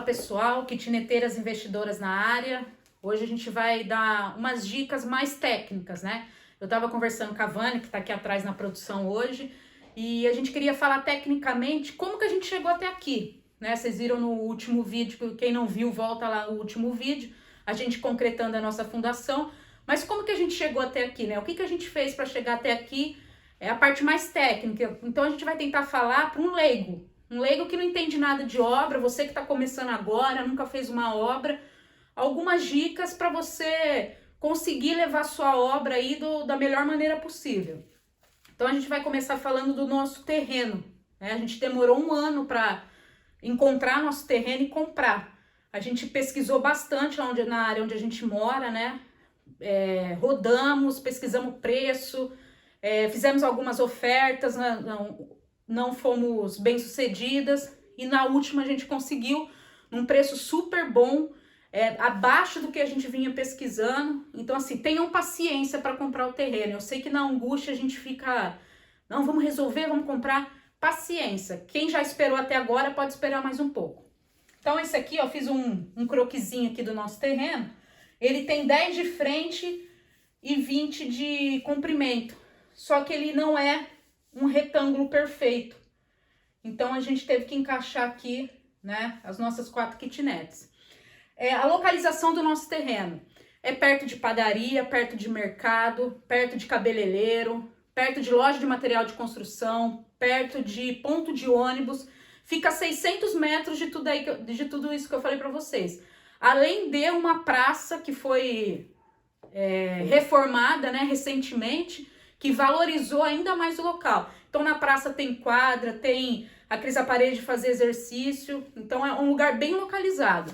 pessoal, kitneteiras investidoras na área. Hoje a gente vai dar umas dicas mais técnicas, né? Eu estava conversando com a Vânia, que está aqui atrás na produção hoje, e a gente queria falar tecnicamente como que a gente chegou até aqui, né? Vocês viram no último vídeo, quem não viu, volta lá no último vídeo, a gente concretando a nossa fundação. Mas como que a gente chegou até aqui, né? O que que a gente fez para chegar até aqui é a parte mais técnica. Então a gente vai tentar falar para um leigo que não entende nada de obra, você que está começando agora, nunca fez uma obra, algumas dicas para você conseguir levar sua obra aí da melhor maneira possível. Então a gente vai começar falando do nosso terreno, né? A gente demorou um ano para encontrar nosso terreno e comprar. A gente pesquisou bastante na área onde a gente mora, né? Rodamos, pesquisamos preço, fizemos algumas ofertas, não fomos bem sucedidas, e na última a gente conseguiu num preço super bom, abaixo do que a gente vinha pesquisando. Então assim, tenham paciência para comprar o terreno. Eu sei que na angústia a gente fica, não, vamos resolver, vamos comprar. Paciência, quem já esperou até agora pode esperar mais um pouco. Então esse aqui, ó, fiz um croquisinho aqui do nosso terreno. Ele tem 10 de frente e 20 de comprimento, só que ele não é um retângulo perfeito. Então a gente teve que encaixar aqui, né, as nossas 4 kitnets. A localização do nosso terreno é perto de padaria, perto de mercado, perto de cabeleireiro, perto de loja de material de construção, perto de ponto de ônibus. Fica a 600 metros de tudo isso que eu falei para vocês. Além de uma praça que foi reformada, né, recentemente, que valorizou ainda mais o local. Então na praça tem quadra, tem aqueles aparelhos de fazer exercício, então é um lugar bem localizado.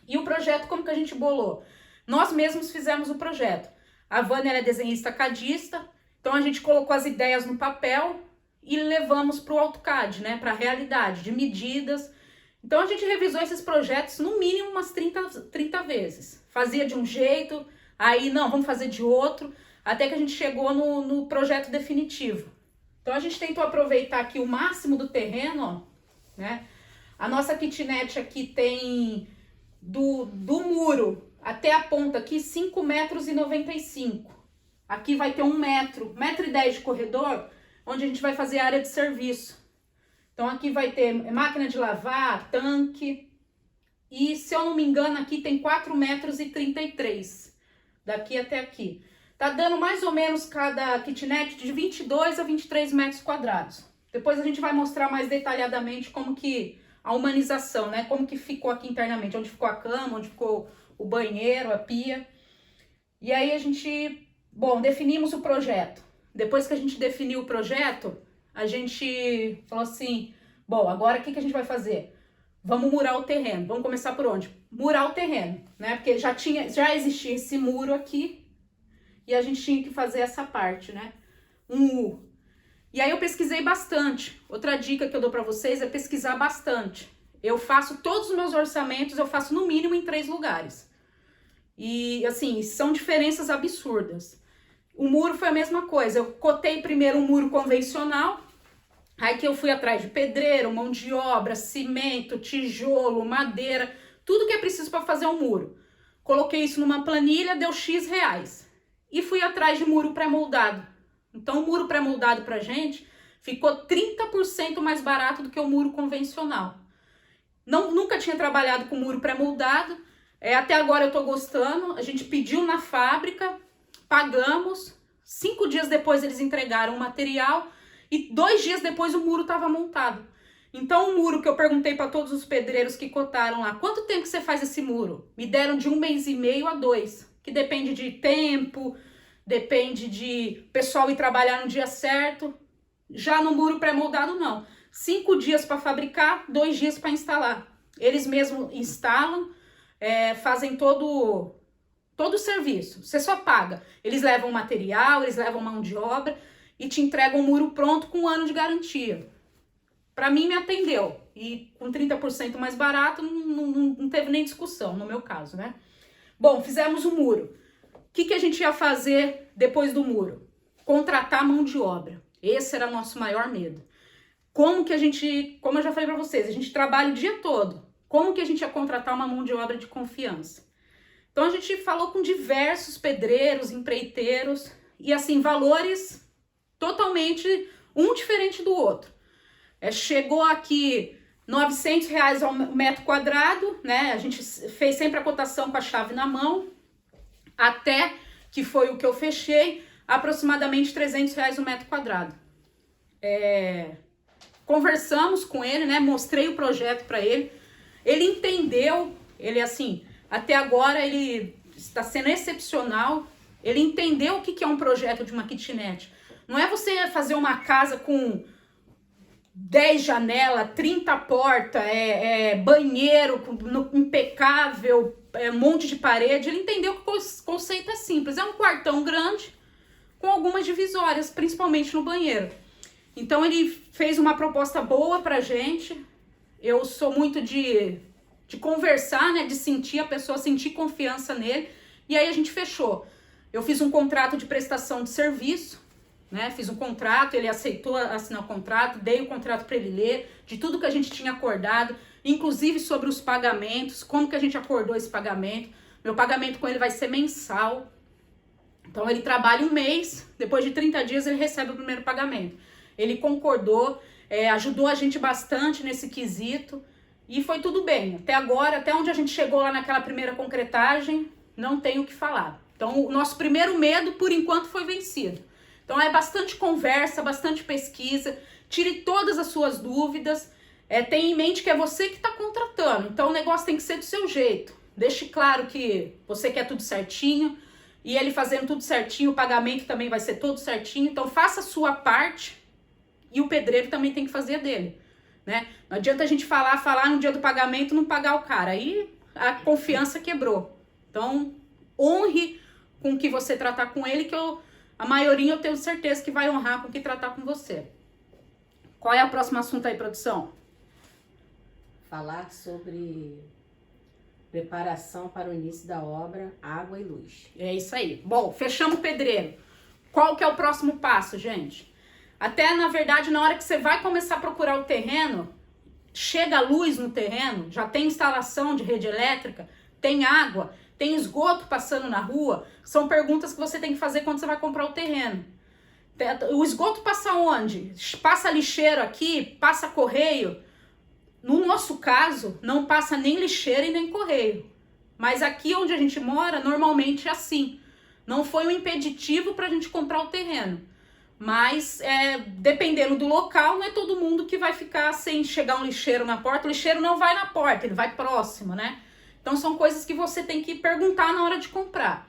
E o projeto, como que a gente bolou? Nós mesmos fizemos o projeto. A Vânia é desenhista cadista, então a gente colocou as ideias no papel e levamos para o AutoCAD, né, para a realidade, de medidas. Então a gente revisou esses projetos no mínimo umas 30 vezes. Fazia de um jeito, aí não, vamos fazer de outro, até que a gente chegou no projeto definitivo. Então a gente tentou aproveitar aqui o máximo do terreno, ó, né? A nossa kitnet aqui tem do muro até a ponta aqui 5,95 metros. Aqui vai ter 1 metro, 1,10 m de corredor, onde a gente vai fazer a área de serviço. Então aqui vai ter máquina de lavar, tanque, e se eu não me engano aqui tem 4,33 metros, daqui até aqui. Tá dando mais ou menos cada kitnet de 22 a 23 metros quadrados. Depois a gente vai mostrar mais detalhadamente como que a humanização, né? Como que ficou aqui internamente, onde ficou a cama, onde ficou o banheiro, a pia. E aí a gente, definimos o projeto. Depois que a gente definiu o projeto, a gente falou assim, agora o que a gente vai fazer? Vamos murar o terreno. Vamos começar por onde? Murar o terreno, né? Porque já existia esse muro aqui e a gente tinha que fazer essa parte, né? Um U. E aí eu pesquisei bastante. Outra dica que eu dou para vocês é pesquisar bastante. Eu faço todos os meus orçamentos, eu faço no mínimo em 3 lugares. E assim, são diferenças absurdas. O muro foi a mesma coisa. Eu cotei primeiro um muro convencional, aí que eu fui atrás de pedreiro, mão de obra, cimento, tijolo, madeira, tudo que é preciso para fazer um muro. Coloquei isso numa planilha, deu X reais. E fui atrás de muro pré-moldado. Então o muro pré-moldado pra gente ficou 30% mais barato do que o muro convencional. Nunca tinha trabalhado com muro pré-moldado, até agora eu tô gostando. A gente pediu na fábrica, pagamos, 5 dias depois eles entregaram o material e 2 dias depois o muro estava montado. Então o muro que eu perguntei para todos os pedreiros que cotaram lá, quanto tempo que você faz esse muro? Me deram de 1 mês e meio a 2, que depende de tempo, depende de pessoal ir trabalhar no dia certo. Já no muro pré-moldado não, 5 dias para fabricar, 2 dias para instalar. Eles mesmos instalam, fazem todo o serviço, você só paga. Eles levam material, eles levam mão de obra e te entregam um muro pronto com 1 ano de garantia. Para mim me atendeu, e com 30% mais barato não teve nem discussão no meu caso, né? Fizemos o muro. O que a gente ia fazer depois do muro? Contratar mão de obra. Esse era o nosso maior medo. Como eu já falei para vocês, a gente trabalha o dia todo como que a gente ia contratar uma mão de obra de confiança. Então a gente falou com diversos pedreiros, empreiteiros, e assim, valores totalmente um diferente do outro. Chegou aqui R$900 ao metro quadrado, né? A gente fez sempre a cotação com a chave na mão, até que foi o que eu fechei, aproximadamente R$300 o metro quadrado. Conversamos com ele, né? Mostrei o projeto para ele. Ele entendeu, ele assim, até agora ele está sendo excepcional. Ele entendeu o que é um projeto de uma kitnet. Não é você fazer uma casa com 10 janelas, 30 portas, banheiro impecável, um monte de parede. Ele entendeu que o conceito é simples. É um quartão grande com algumas divisórias, principalmente no banheiro. Então ele fez uma proposta boa pra gente. Eu sou muito de conversar, né? De sentir a pessoa, sentir confiança nele. E aí a gente fechou. Eu fiz um contrato de prestação de serviço, né? Fiz um contrato, ele aceitou assinar o contrato, dei o contrato para ele ler, de tudo que a gente tinha acordado, inclusive sobre os pagamentos, como que a gente acordou esse pagamento. Meu pagamento com ele vai ser mensal. Então ele trabalha um mês, depois de 30 dias ele recebe o primeiro pagamento. Ele concordou, ajudou a gente bastante nesse quesito e foi tudo bem. Até agora, até onde a gente chegou lá naquela primeira concretagem, não tenho o que falar. Então o nosso primeiro medo, por enquanto, foi vencido. Então é bastante conversa, bastante pesquisa, tire todas as suas dúvidas, tenha em mente que é você que está contratando, então o negócio tem que ser do seu jeito. Deixe claro que você quer tudo certinho, e ele fazendo tudo certinho, o pagamento também vai ser todo certinho, então faça a sua parte e o pedreiro também tem que fazer a dele, né? Não adianta a gente falar no dia do pagamento e não pagar o cara, aí a confiança quebrou. Então honre com o que você tratar com ele, que a maioria eu tenho certeza que vai honrar com o que tratar com você. Qual é o próximo assunto aí, produção? Falar sobre preparação para o início da obra, água e luz. É isso aí. Bom, fechamos o pedreiro. Qual que é o próximo passo, gente? Até, na verdade, na hora que você vai começar a procurar o terreno, chega a luz no terreno, já tem instalação de rede elétrica, tem água, tem esgoto passando na rua. São perguntas que você tem que fazer quando você vai comprar o terreno. O esgoto passa onde? Passa lixeiro aqui? Passa correio? No nosso caso, não passa nem lixeira e nem correio. Mas aqui onde a gente mora, normalmente é assim. Não foi um impeditivo para a gente comprar o terreno. Mas, dependendo do local, não é todo mundo que vai ficar sem chegar um lixeiro na porta. O lixeiro não vai na porta, ele vai próximo, né? Então, são coisas que você tem que perguntar na hora de comprar.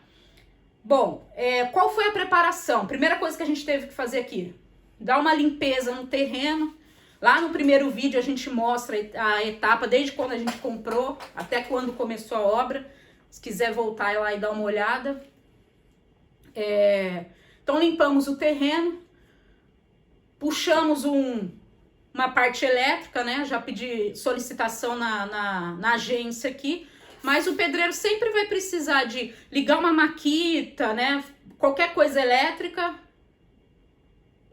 Bom, qual foi a preparação? Primeira coisa que a gente teve que fazer aqui. Dar uma limpeza no terreno. Lá no primeiro vídeo a gente mostra a etapa, desde quando a gente comprou até quando começou a obra. Se quiser voltar lá e dar uma olhada. Então limpamos o terreno, puxamos uma parte elétrica, né? Já pedi solicitação na agência aqui, mas o pedreiro sempre vai precisar de ligar uma maquita, né? Qualquer coisa elétrica,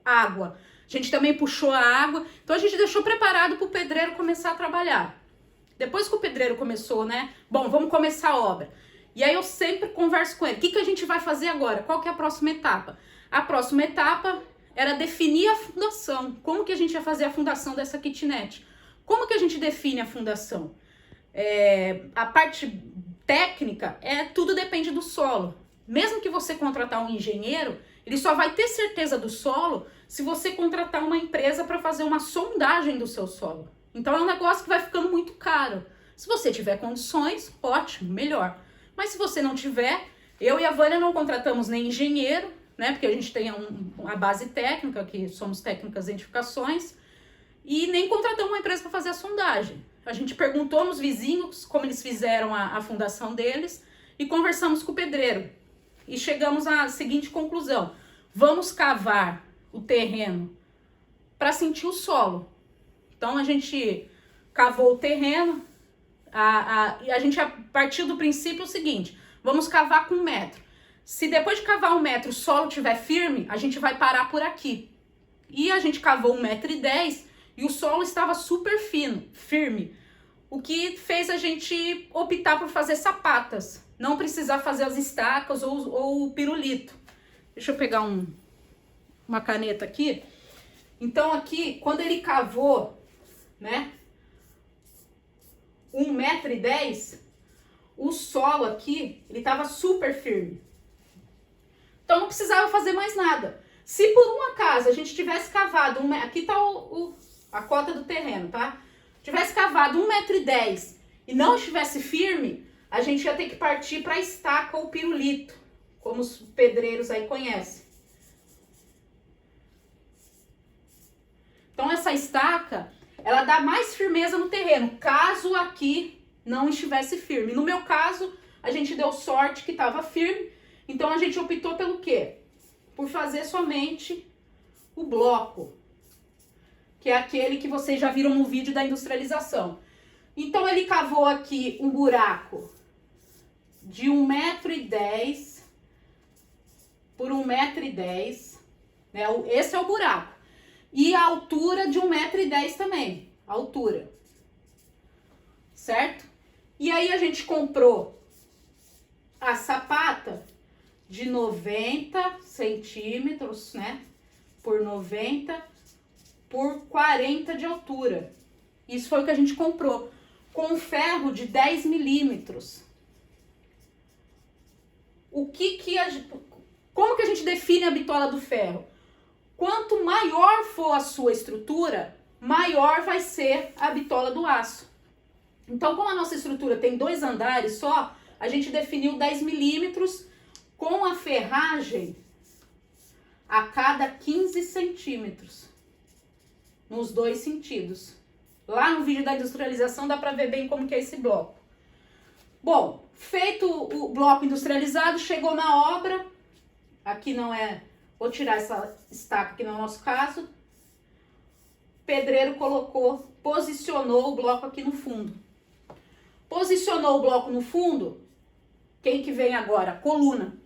água. A gente também puxou a água, então a gente deixou preparado para o pedreiro começar a trabalhar. Depois que o pedreiro começou, né? Bom, vamos começar a obra. E aí eu sempre converso com ele. O que a gente vai fazer agora? Qual que é a próxima etapa? A próxima etapa era definir a fundação. Como que a gente ia fazer a fundação dessa kitnet? Como que a gente define a fundação? A parte técnica, tudo depende do solo. Mesmo que você contratar um engenheiro, ele só vai ter certeza do solo se você contratar uma empresa para fazer uma sondagem do seu solo. Então é um negócio que vai ficando muito caro. Se você tiver condições, ótimo, melhor. Mas se você não tiver, eu e a Vânia não contratamos nem engenheiro, né? Porque a gente tem uma base técnica, que somos técnicas em edificações, e nem contratamos uma empresa para fazer a sondagem. A gente perguntou nos vizinhos como eles fizeram a fundação deles e conversamos com o pedreiro. E chegamos à seguinte conclusão: vamos cavar o terreno para sentir o solo. Então a gente cavou o terreno, e a gente partiu do princípio seguinte: vamos cavar com 1 metro. Se depois de cavar 1 metro o solo estiver firme, a gente vai parar por aqui. E a gente cavou 1,10 m e o solo estava super firme. o que fez a gente optar por fazer sapatas, não precisar fazer as estacas ou o pirulito. Deixa eu pegar uma caneta aqui. Então aqui, quando ele cavou, né, 1,10 m, o solo aqui, ele tava super firme. Então não precisava fazer mais nada. Se por um acaso a gente tivesse cavado, aqui tá a cota do terreno, tá? Tivesse cavado 1,10 m e não estivesse firme, a gente ia ter que partir para estaca ou pirulito, como os pedreiros aí conhecem. Então essa estaca, ela dá mais firmeza no terreno, caso aqui não estivesse firme. No meu caso, a gente deu sorte que estava firme, então a gente optou pelo quê? Por fazer somente o bloco, que é aquele que vocês já viram no vídeo da industrialização. Então ele cavou aqui um buraco de 1,10 m por 1,10 m, né? Esse é o buraco. E a altura de 1,10 m também, a altura. Certo? E aí a gente comprou a sapata de 90 centímetros, né? Por 90 por 40 de altura. Isso foi o que a gente comprou. Com um ferro de 10 milímetros. Como que a gente define a bitola do ferro? Quanto maior for a sua estrutura, maior vai ser a bitola do aço. Então, como a nossa estrutura tem 2 andares só, a gente definiu 10 milímetros com a ferragem a cada 15 centímetros, nos 2 sentidos. Lá no vídeo da industrialização dá para ver bem como que é esse bloco. Bom, feito o bloco industrializado, chegou na obra. Aqui não é... Vou tirar essa estaca aqui no nosso caso. O pedreiro colocou, posicionou o bloco aqui no fundo. Posicionou o bloco no fundo, quem que vem agora? A coluna.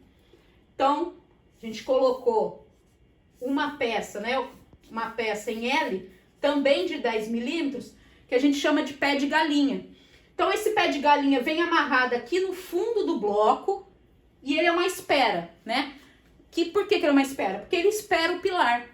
Então, a gente colocou uma peça, né? Uma peça em L, também de 10 milímetros, que a gente chama de pé de galinha. Então, esse pé de galinha vem amarrado aqui no fundo do bloco e ele é uma espera, né? Por que ele é uma espera? Porque ele espera o pilar.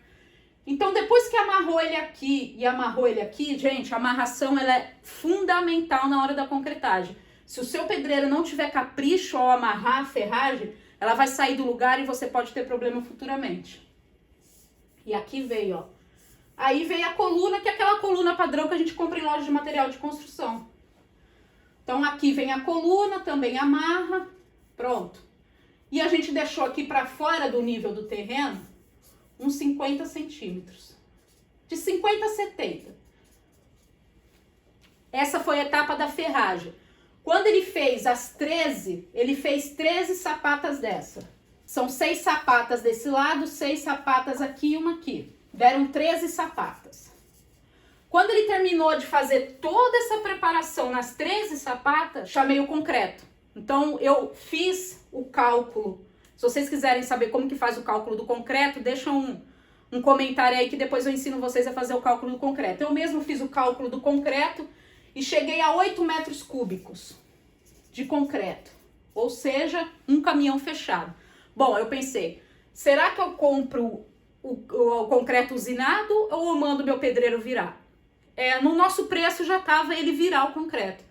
Então, depois que amarrou ele aqui e amarrou ele aqui, gente, a amarração ela é fundamental na hora da concretagem. Se o seu pedreiro não tiver capricho ao amarrar a ferragem, ela vai sair do lugar e você pode ter problema futuramente. E aqui veio, ó. Aí veio a coluna, que é aquela coluna padrão que a gente compra em loja de material de construção. Então, aqui vem a coluna, também amarra, pronto. E a gente deixou aqui para fora do nível do terreno uns 50 centímetros. De 50 a 70. Essa foi a etapa da ferragem. Quando ele fez as 13, ele fez 13 sapatas dessa. São 6 sapatas desse lado, 6 sapatas aqui e uma aqui. Deram 13 sapatas. Quando ele terminou de fazer toda essa preparação nas 13 sapatas, chamei o concreto. Então, eu fiz o cálculo. Se vocês quiserem saber como que faz o cálculo do concreto, deixa um comentário aí que depois eu ensino vocês a fazer o cálculo do concreto. Eu mesmo fiz o cálculo do concreto e cheguei a 8 metros cúbicos de concreto. Ou seja, um caminhão fechado. Bom, eu pensei, será que eu compro o concreto usinado ou eu mando meu pedreiro virar? No nosso preço já estava ele virar o concreto.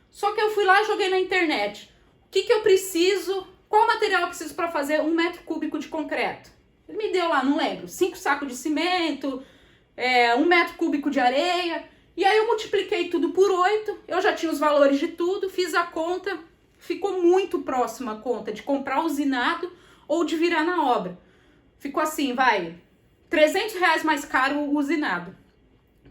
Só que eu fui lá e joguei na internet. O que eu preciso? Qual material eu preciso para fazer 1 metro cúbico de concreto? Ele me deu lá, não lembro, 5 sacos de cimento, 1 metro cúbico de areia. E aí eu multipliquei tudo por 8, eu já tinha os valores de tudo, fiz a conta, ficou muito próxima a conta de comprar usinado ou de virar na obra. Ficou assim, vai, R$300 mais caro o usinado.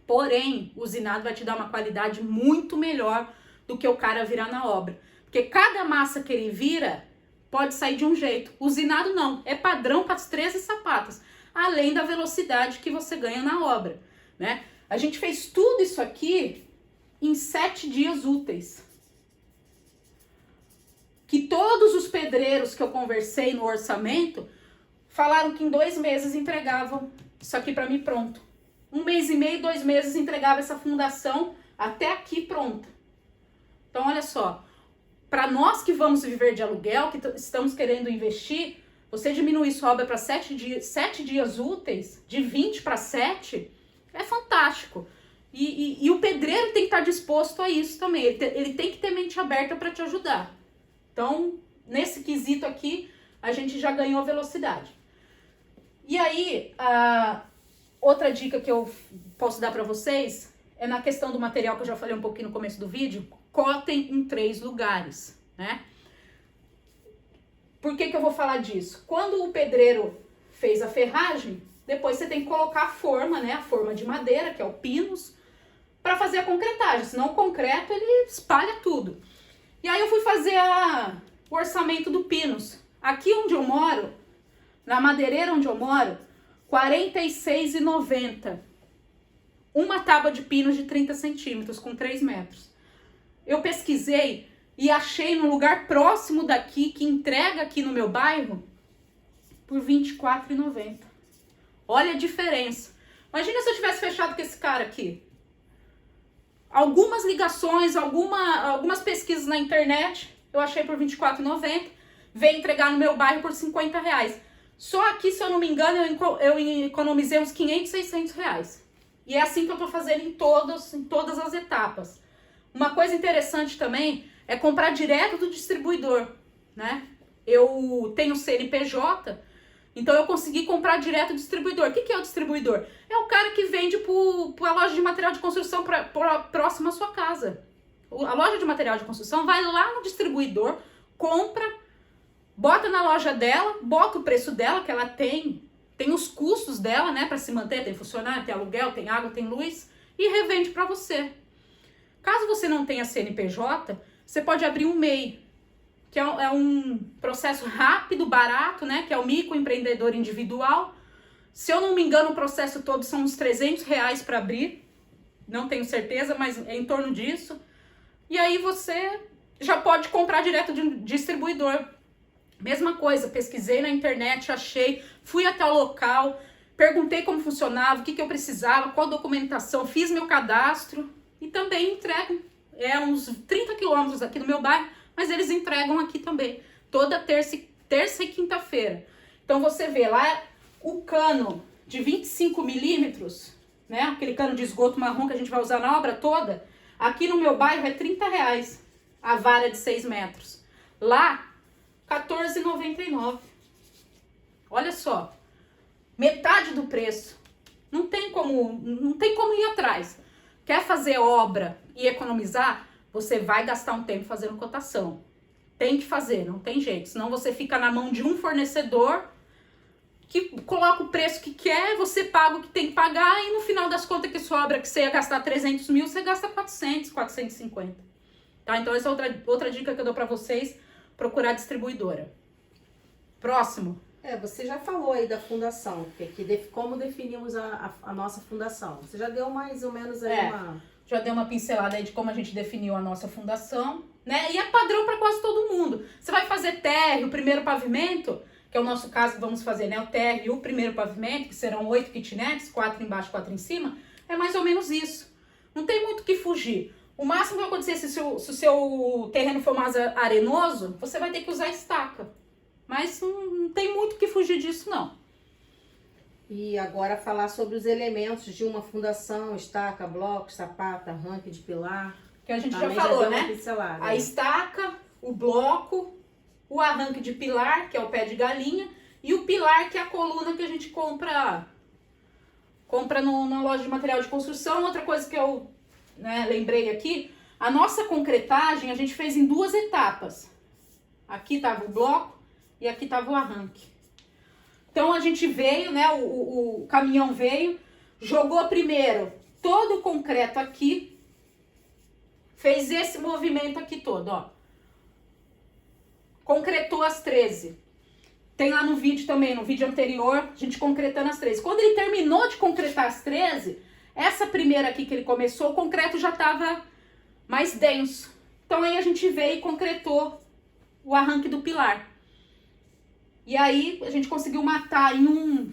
Porém, o usinado vai te dar uma qualidade muito melhor do que o cara virar na obra. Porque cada massa que ele vira pode sair de um jeito. O usinado não, é padrão para as 13 sapatas. Além da velocidade que você ganha na obra, né? A gente fez tudo isso aqui em 7 dias úteis. Que todos os pedreiros que eu conversei no orçamento falaram que em 2 meses entregavam isso aqui para mim pronto. 1 mês e meio, 2 meses entregava essa fundação até aqui pronta. Então, olha só, para nós que vamos viver de aluguel, que estamos querendo investir, você diminuir sua obra para 7 dias úteis, de 20 para 7, é fantástico. E o pedreiro tem que estar disposto a isso também. Ele tem que ter mente aberta para te ajudar. Então, nesse quesito aqui, a gente já ganhou velocidade. E aí, outra dica que eu posso dar para vocês é na questão do material, que eu já falei um pouquinho no começo do vídeo. Cotem em 3 lugares, né? Por que eu vou falar disso? Quando o pedreiro fez a ferragem, depois você tem que colocar a forma, né? A forma de madeira, que é o pinos, para fazer a concretagem. Senão o concreto, ele espalha tudo. E aí eu fui fazer o orçamento do pinos. Aqui onde eu moro, na madeireira onde eu moro, R$ 46,90. Uma tábua de pinos de 30 centímetros, com 3 metros. Eu pesquisei e achei num lugar próximo daqui, que entrega aqui no meu bairro, por R$ 24,90. Olha a diferença. Imagina se eu tivesse fechado com esse cara aqui. Algumas ligações, algumas pesquisas na internet, eu achei por R$ 24,90. Veio entregar no meu bairro por R$ 50. Só aqui, se eu não me engano, eu economizei uns 500, 600 reais. E é assim que eu tô fazendo em todas as etapas. Uma coisa interessante também é comprar direto do distribuidor, né? Eu tenho CNPJ, então eu consegui comprar direto do distribuidor. O que é o distribuidor? É o cara que vende para a loja de material de construção próxima à sua casa. A loja de material de construção vai lá no distribuidor, compra, bota na loja dela, bota o preço dela, que ela tem os custos dela, né, para se manter, tem funcionário, tem aluguel, tem água, tem luz, e revende para você. Caso você não tenha CNPJ, você pode abrir um MEI, que é um processo rápido, barato, né, que é o microempreendedor individual. Se eu não me engano, o processo todo são uns R$ 300 para abrir, não tenho certeza, mas é em torno disso. E aí você já pode comprar direto de um distribuidor. Mesma coisa, pesquisei na internet, achei, fui até o local, perguntei como funcionava, o que eu precisava, qual documentação, fiz meu cadastro e também entrego. É uns 30 quilômetros aqui no meu bairro, mas eles entregam aqui também, toda terça e quinta-feira. Então você vê lá o cano de 25 milímetros, né, aquele cano de esgoto marrom que a gente vai usar na obra toda, aqui no meu bairro é R$30 a vara de 6 metros. Lá, R$14,99. Olha só, metade do preço. Não tem como ir atrás. Quer fazer obra e economizar? Você vai gastar um tempo fazendo cotação. Tem que fazer, não tem jeito. Senão você fica na mão de um fornecedor que coloca o preço que quer, você paga o que tem que pagar e no final das contas que sua obra que você ia gastar 300 mil, você gasta 400, 450. Tá? Então essa é outra dica que eu dou pra vocês. Procurar distribuidora. Próximo. Você já falou aí da fundação, como definimos a nossa fundação. Você já deu mais ou menos aí Já deu uma pincelada aí de como a gente definiu a nossa fundação, né? E é padrão para quase todo mundo. Você vai fazer térreo, o primeiro pavimento, que é o nosso caso que vamos fazer, né? O térreo e o primeiro pavimento, que serão 8 kitnets, 4 embaixo, 4 em cima. É mais ou menos isso. Não tem muito o que fugir. O máximo que vai acontecer se o seu terreno for mais arenoso, você vai ter que usar estaca. Mas não tem muito o que fugir disso, não. E agora falar sobre os elementos de uma fundação, estaca, bloco, sapata, arranque de pilar. Que a gente já falou, né? Pincelada, a estaca, o bloco, o arranque de pilar, que é o pé de galinha, e o pilar, que é a coluna que a gente compra na loja de material de construção. Outra coisa que eu lembrei aqui, a nossa concretagem a gente fez em 2 etapas. Aqui estava o bloco e aqui estava o arranque. Então a gente veio, né, o caminhão veio, jogou primeiro todo o concreto aqui, fez esse movimento aqui todo, ó. Concretou as 13. Tem lá no vídeo também, no vídeo anterior, a gente concretando as 13. Quando ele terminou de concretar as 13, essa primeira aqui que ele começou, o concreto já estava mais denso. Então aí a gente veio e concretou o arranque do pilar. E aí a gente conseguiu matar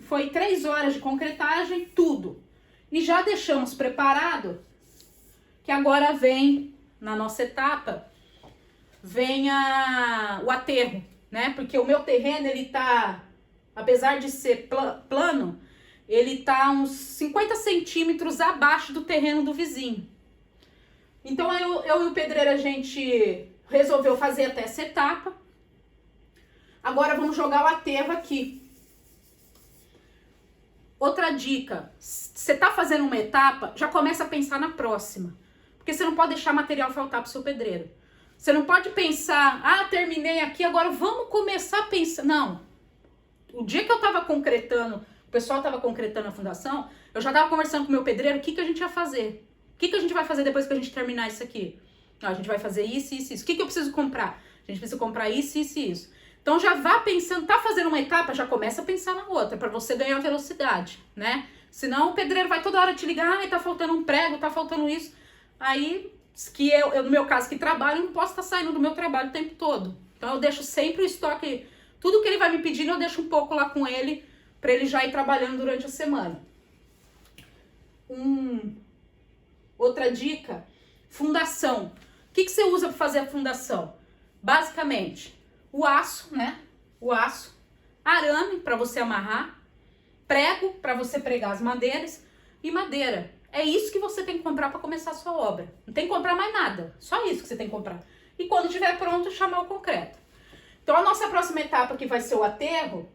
foi 3 horas de concretagem, tudo. E já deixamos preparado, que agora vem na nossa etapa, vem o aterro, né? Porque o meu terreno, ele tá, apesar de ser plano, ele tá uns 50 centímetros abaixo do terreno do vizinho. Então eu e o pedreiro, a gente resolveu fazer até essa etapa. Agora vamos jogar o aterro aqui. Outra dica, você tá fazendo uma etapa, já começa a pensar na próxima. Porque você não pode deixar material faltar pro seu pedreiro. Você não pode pensar, terminei aqui, agora vamos começar a pensar. Não. O dia que eu tava concretando, o pessoal tava concretando a fundação, eu já tava conversando com o meu pedreiro, o que a gente ia fazer? O que a gente vai fazer depois que a gente terminar isso aqui? A gente vai fazer isso, isso, isso. O que eu preciso comprar? A gente precisa comprar isso, isso e isso. Então já vá pensando, tá fazendo uma etapa, já começa a pensar na outra, para você ganhar velocidade, né? Senão o pedreiro vai toda hora te ligar, tá faltando um prego, tá faltando isso. Aí, que eu no meu caso que trabalho, não posso estar saindo do meu trabalho o tempo todo. Então eu deixo sempre o estoque, tudo que ele vai me pedindo eu deixo um pouco lá com ele, para ele já ir trabalhando durante a semana. Outra dica, fundação. O que você usa para fazer a fundação? Basicamente, o aço, né? O aço, arame para você amarrar, prego para você pregar as madeiras e madeira. É isso que você tem que comprar para começar a sua obra. Não tem que comprar mais nada, só isso que você tem que comprar. E quando estiver pronto, chamar o concreto. Então a nossa próxima etapa, que vai ser o aterro,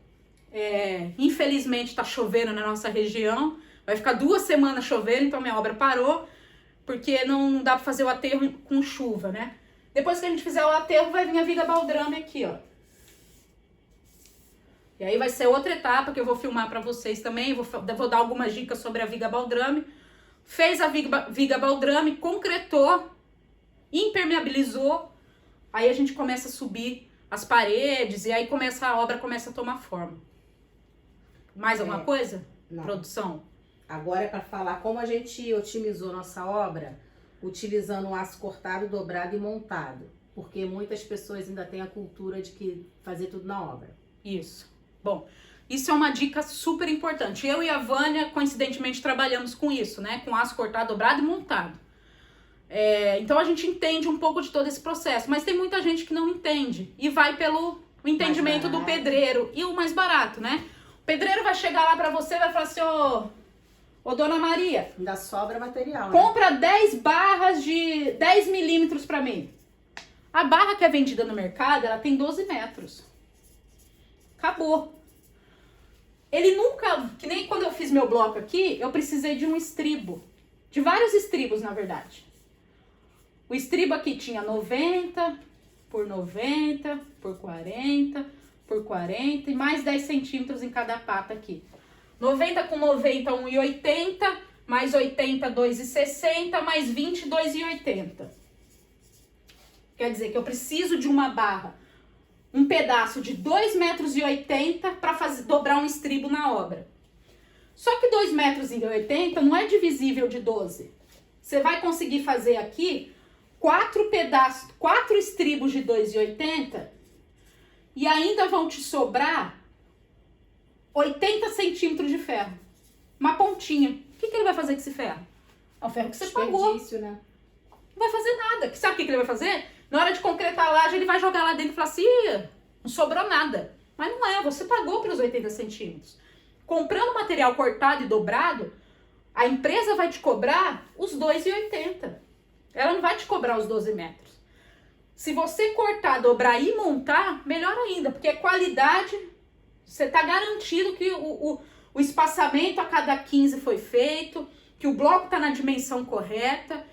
infelizmente está chovendo na nossa região, vai ficar 2 semanas chovendo, então minha obra parou, porque não dá para fazer o aterro com chuva, né? Depois que a gente fizer o aterro, vai vir a viga baldrame aqui, ó. E aí vai ser outra etapa que eu vou filmar para vocês também, vou dar algumas dicas sobre a viga baldrame. Fez a viga baldrame, concretou, impermeabilizou, aí a gente começa a subir as paredes e aí a obra começa a tomar forma. Mais alguma coisa? Não. Produção? Agora é para falar como a gente otimizou nossa obra utilizando o aço cortado, dobrado e montado. Porque muitas pessoas ainda têm a cultura de que fazer tudo na obra. Isso. Bom, isso é uma dica super importante. Eu e a Vânia, coincidentemente, trabalhamos com isso, né? Com aço cortado, dobrado e montado. Então a gente entende um pouco de todo esse processo, mas tem muita gente que não entende e vai pelo entendimento do pedreiro e o mais barato, né? O pedreiro vai chegar lá pra você e vai falar assim, ô dona Maria, ainda sobra material, compra 10 barras de 10 milímetros pra mim. A barra que é vendida no mercado, ela tem 12 metros. Acabou. Ele nunca, que nem quando eu fiz meu bloco aqui, eu precisei de um estribo. De vários estribos, na verdade. O estribo aqui tinha 90 por 90 por 40 por 40 e mais 10 centímetros em cada pata aqui. 90 com 90, 1,80, mais 80, 2,60, mais 20, 2,80. Quer dizer que eu preciso de uma barra, um pedaço de 2,80 metros para dobrar um estribo na obra. Só que 2,80 metros não é divisível de 12. Você vai conseguir fazer aqui 4 estribos de 2,80 e ainda vão te sobrar 80 centímetros de ferro. Uma pontinha. O que ele vai fazer com esse ferro? É o ferro que você pagou. Né? Não vai fazer nada. Sabe o que ele vai fazer? Na hora de concretar a laje, ele vai jogar lá dentro e falar assim, não sobrou nada. Mas não é, você pagou pelos 80 centímetros. Comprando material cortado e dobrado, a empresa vai te cobrar os 2,80. Ela não vai te cobrar os 12 metros. Se você cortar, dobrar e montar, melhor ainda, porque é qualidade, você está garantido que o espaçamento a cada 15 foi feito, que o bloco está na dimensão correta,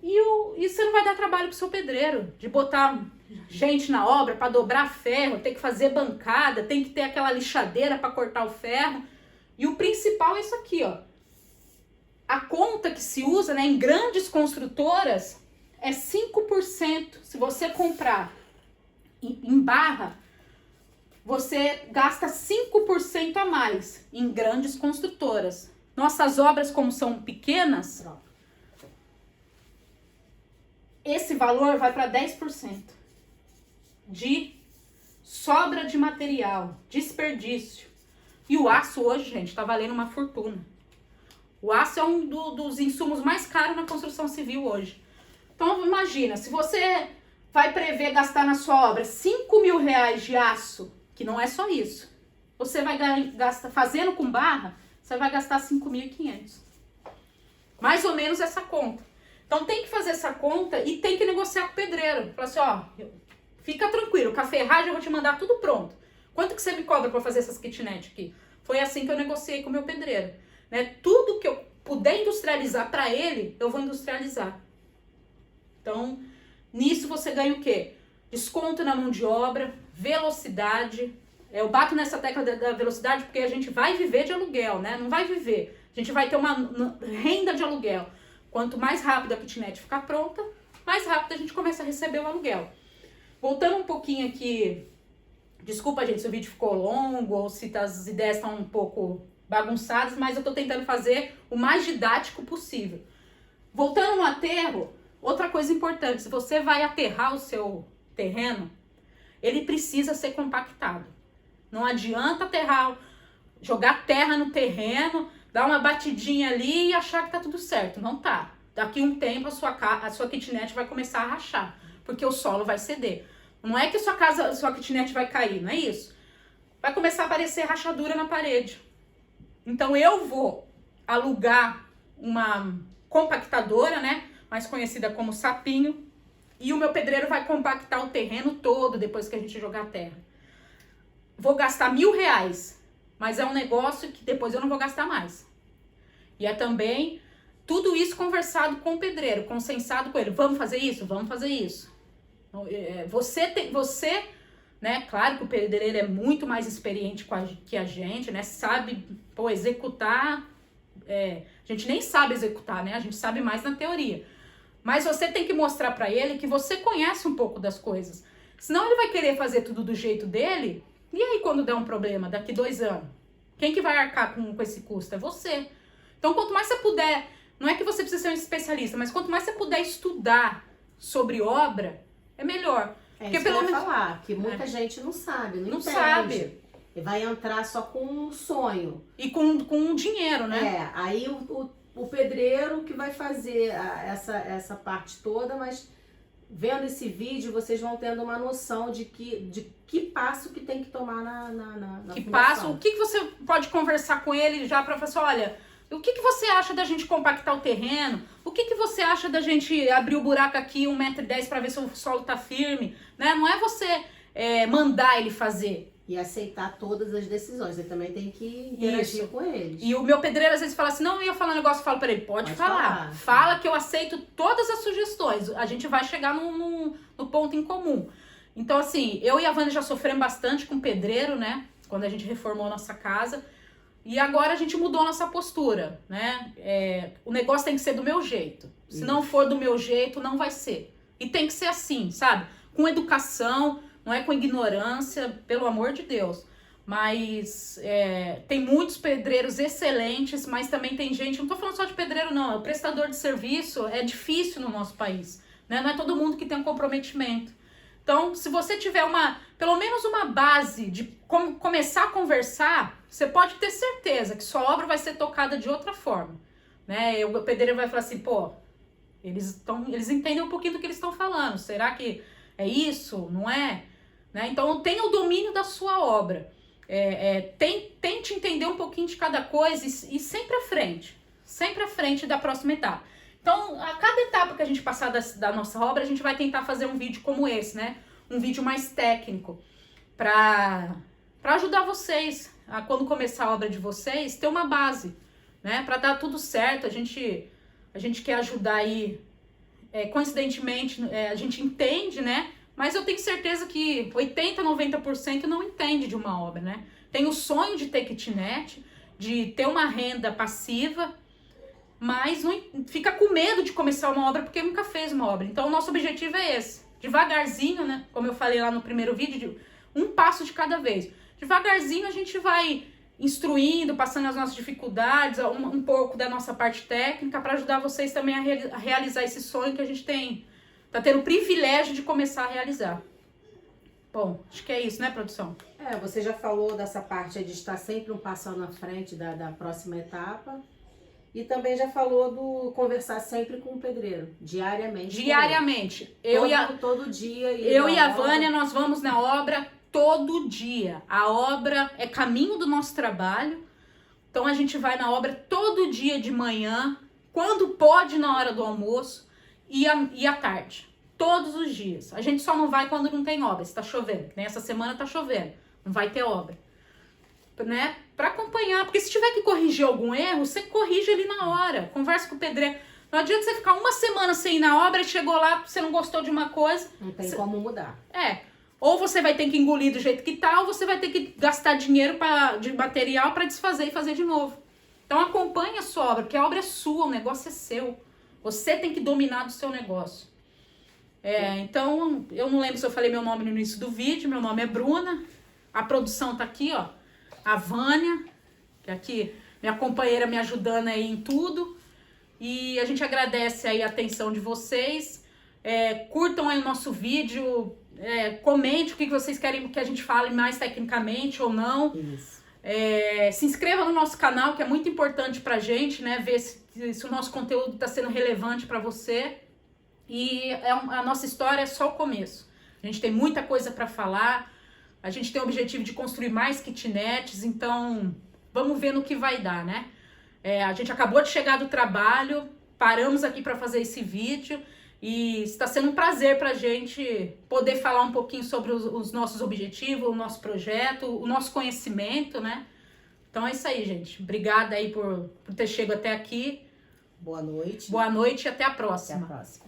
e você não vai dar trabalho pro seu pedreiro, de botar gente na obra para dobrar ferro, tem que fazer bancada, tem que ter aquela lixadeira para cortar o ferro. E o principal é isso aqui, ó. A conta que se usa, né, em grandes construtoras é 5%. Se você comprar em barra, você gasta 5% a mais em grandes construtoras. Nossas obras, como são pequenas, esse valor vai para 10% de sobra de material, desperdício. E o aço hoje, gente, tá valendo uma fortuna. O aço é um dos insumos mais caros na construção civil hoje. Então imagina, se você vai prever gastar na sua obra 5 mil reais de aço, que não é só isso, você vai gastar, fazendo com barra, você vai gastar 5.500. Mais ou menos essa conta. Então tem que fazer essa conta e tem que negociar com o pedreiro. Falar assim, ó, fica tranquilo, com a ferragem eu vou te mandar tudo pronto. Quanto que você me cobra para fazer essas kitnet aqui? Foi assim que eu negociei com o meu pedreiro. Né? Tudo que eu puder industrializar para ele, eu vou industrializar. Então, nisso você ganha o quê? Desconto na mão de obra, velocidade. Eu bato nessa tecla da velocidade porque a gente vai viver de aluguel, né? Não vai viver. A gente vai ter uma renda de aluguel. Quanto mais rápido a kitnet ficar pronta, mais rápido a gente começa a receber o aluguel. Voltando um pouquinho aqui, desculpa gente se o vídeo ficou longo ou se as ideias estão um pouco bagunçadas, mas eu estou tentando fazer o mais didático possível. Voltando no aterro, outra coisa importante, se você vai aterrar o seu terreno, ele precisa ser compactado. Não adianta aterrar, jogar terra no terreno, dar uma batidinha ali e achar que tá tudo certo. Não tá. Daqui um tempo a sua kitnet vai começar a rachar, porque o solo vai ceder. Não é que a sua kitnet vai cair, não é isso. Vai começar a aparecer rachadura na parede. Então eu vou alugar uma compactadora, né, mais conhecida como sapinho, e o meu pedreiro vai compactar o terreno todo depois que a gente jogar terra. Vou gastar R$1.000, mas é um negócio que depois eu não vou gastar mais. E é também tudo isso conversado com o pedreiro, consensado com ele. Vamos fazer isso? Vamos fazer isso. Você, né? Claro que o pedreiro é muito mais experiente que a gente, né? Sabe, executar. A gente nem sabe executar, né? A gente sabe mais na teoria. Mas você tem que mostrar pra ele que você conhece um pouco das coisas. Senão ele vai querer fazer tudo do jeito dele. E aí quando der um problema, daqui 2 anos? Quem que vai arcar com esse custo? É você. Então quanto mais você puder, não é que você precisa ser um especialista, mas quanto mais você puder estudar sobre obra, é melhor. Porque isso pelo menos falar, que muita gente não sabe, não entende. Sabe. E vai entrar só com um sonho. E com dinheiro, né? Aí o pedreiro que vai fazer essa parte toda, mas vendo esse vídeo, vocês vão tendo uma noção de que passo que tem que tomar na que fundação. Passo, o que você pode conversar com ele já para falar assim, olha, o que você acha da gente compactar o terreno? O que você acha da gente abrir o buraco aqui 1,10 m para ver se o solo tá firme? Né? Não é você mandar ele fazer. E aceitar todas as decisões. Ele também tem que interagir com eles. E o meu pedreiro às vezes fala assim, não, eu ia falar um negócio, eu falo para ele, pode falar. Fala que eu aceito todas as sugestões. A gente vai chegar no ponto em comum. Então assim, eu e a Vânia já sofremos bastante com pedreiro, né? Quando a gente reformou a nossa casa. E agora a gente mudou a nossa postura, né? O negócio tem que ser do meu jeito. Se não for do meu jeito, não vai ser. E tem que ser assim, sabe? Com educação, não é com ignorância, pelo amor de Deus. Mas tem muitos pedreiros excelentes, mas também tem gente, não tô falando só de pedreiro não, o prestador de serviço é difícil no nosso país, né? Não é todo mundo que tem um comprometimento. Então, se você tiver pelo menos uma base de como começar a conversar, você pode ter certeza que sua obra vai ser tocada de outra forma, né? O pedreiro vai falar assim, pô, eles entendem um pouquinho do que eles estão falando, será que é isso? Não é? Né? Então, tenha o domínio da sua obra. Tente entender um pouquinho de cada coisa e sempre à frente da próxima etapa. Então, a cada etapa que a gente passar da nossa obra, a gente vai tentar fazer um vídeo como esse, né? Um vídeo mais técnico, para ajudar vocês, a quando começar a obra de vocês, ter uma base, né? Para dar tudo certo, a gente quer ajudar aí, coincidentemente, a gente entende, né? Mas eu tenho certeza que 80%, 90% não entende de uma obra, né? Tem o sonho de ter kitnet, de ter uma renda passiva, mas não, fica com medo de começar uma obra porque nunca fez uma obra. Então o nosso objetivo é esse, devagarzinho, né? Como eu falei lá no primeiro vídeo, um passo de cada vez. Devagarzinho a gente vai instruindo, passando as nossas dificuldades, um pouco da nossa parte técnica para ajudar vocês também a realizar esse sonho que a gente tá tendo o privilégio de começar a realizar. Bom, acho que é isso, né, produção? Você já falou dessa parte de estar sempre um passo na frente da próxima etapa. E também já falou do conversar sempre com o pedreiro, diariamente. Diariamente. Todo dia. Eu e a Vânia, nós vamos na obra todo dia. A obra é caminho do nosso trabalho. Então a gente vai na obra todo dia de manhã, quando pode na hora do almoço e à tarde. Todos os dias. A gente só não vai quando não tem obra, se tá chovendo. Nem essa semana tá chovendo. Não vai ter obra. Né? Para acompanhar, porque se tiver que corrigir algum erro, você corrige ali na hora, conversa com o pedreiro. Não adianta você ficar uma semana sem ir na obra e chegou lá, você não gostou de uma coisa. Não tem como mudar. Ou você vai ter que engolir do jeito que tá, ou você vai ter que gastar dinheiro de material para desfazer e fazer de novo. Então acompanha a sua obra, porque a obra é sua, o negócio é seu. Você tem que dominar do seu negócio. Então, eu não lembro se eu falei meu nome no início do vídeo, meu nome é Bruna, a produção tá aqui, ó. A Vânia, que aqui, minha companheira me ajudando aí em tudo. E a gente agradece aí a atenção de vocês. Curtam aí o nosso vídeo, comente o que vocês querem que a gente fale mais tecnicamente ou não. Isso. Se inscreva no nosso canal, que é muito importante pra gente, né? Ver se o nosso conteúdo está sendo relevante para você. E a nossa história é só o começo. A gente tem muita coisa para falar. A gente tem o objetivo de construir mais kitnets, então vamos ver no que vai dar, né? A gente acabou de chegar do trabalho, paramos aqui para fazer esse vídeo e está sendo um prazer para a gente poder falar um pouquinho sobre os nossos objetivos, o nosso projeto, o nosso conhecimento, né? Então é isso aí, gente. Obrigada aí por ter chegado até aqui. Boa noite. Boa noite e até a próxima. Até a próxima.